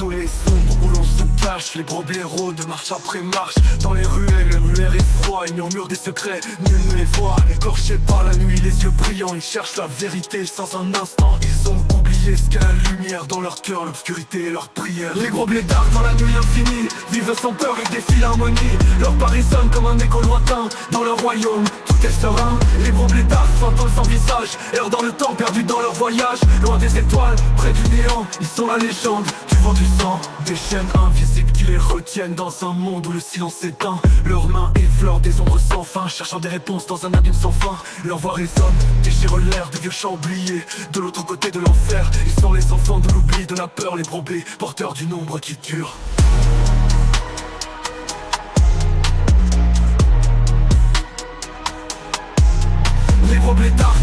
soleil sombre où l'on se cache. Les brebis héros de marche après marche dans les ruelles, le muet est froid. Ils murmurent des secrets, nul ne les voit. Écorchés par la nuit, les yeux brillants, ils cherchent la vérité sans un instant. Ils ont oublié ce qu'est la lumière dans leur cœur, l'obscurité et leur prière. Les gros blédards dans la nuit infinie vivent sans peur et défient l'harmonie. Leur pas résonne comme un écho lointain dans leur royaume. Tout est serein, les gros blédards fantômes sans visage, errent dans le temps, perdus dans leur voyage. Loin des étoiles, près du néant, ils sont la légende du vent du sang. Des chaînes invisibles qui les retiennent dans un monde où le silence s'éteint. Leurs mains effleurent des ombres sans fin, cherchant des réponses dans un abîme sans fin. Leur voix résonne, déchire l'air de vieux chants oubliés. De l'autre côté de l'enfer, ils sont les enfants de l'oubli, de la peur, les brebis, porteurs d'une ombre qui dure. Les gros blédards.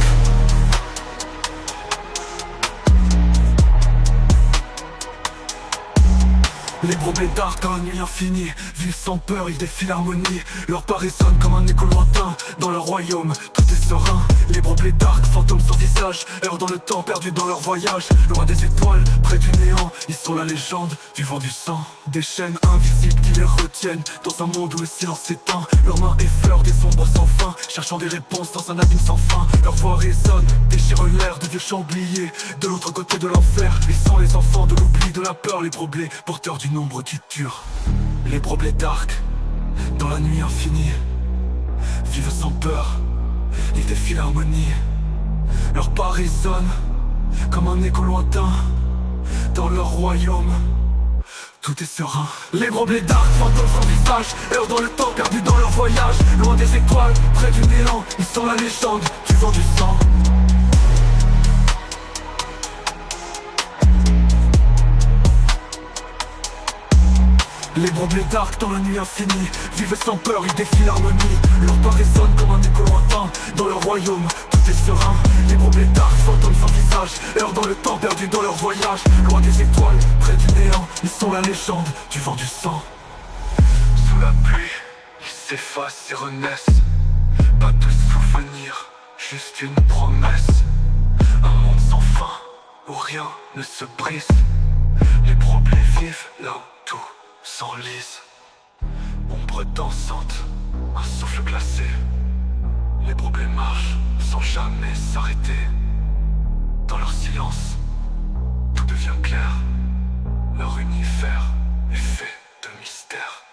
Les gros blédards dans la nuit infinie vivent sans peur, ils défient l'harmonie. Leur pas résonne comme un écho lointain dans leur royaume, tout est serein. Les gros blédards, fantômes sans visage, errent dans le temps, perdus dans leur voyage. Loin des étoiles, près du néant, ils sont la légende du vent du sang. Des chaînes invisibles qui les retiennent dans un monde où le silence s'éteint. Leurs mains effleurent des ombres sans fin, cherchant des réponses dans un abîme sans fin. Leur voix résonne, déchire l'air de vieux chants oubliés. De l'autre côté de l'enfer, ils sont les enfants de l'oubli, de la peur, les brebis, porteurs d'une ombre qui dure. Les brebis dark, dans la nuit infinie, vivent sans peur, ils défient l'harmonie. Leur pas résonne comme un écho lointain dans leur royaume, tout est serein. Les gros blédards, fantômes sans visage, errent dans le temps, perdus dans leur voyage. Loin des étoiles, près du néant, ils sont la légende du vent du sang. Les gros blédards dans la nuit infinie vivent sans peur, ils défient l'harmonie. Leur pas résonne comme un écho lointain dans leur royaume, tout est serein. Les gros blédards, fantômes sans visage, errent dans le temps, perdus dans leur voyage. Loin des étoiles, près du néant, ils sont la légende du vent du sang. Sous la pluie, ils s'effacent et renaissent. Pas de souvenirs, juste une promesse. Un monde sans fin, où rien ne se brise. Les problèmes vivent là où tout s'enlise. Ombre dansante, un souffle glacé. Les problèmes marchent sans jamais s'arrêter. Dans leur silence, tout devient clair. Leur univers est fait de mystère.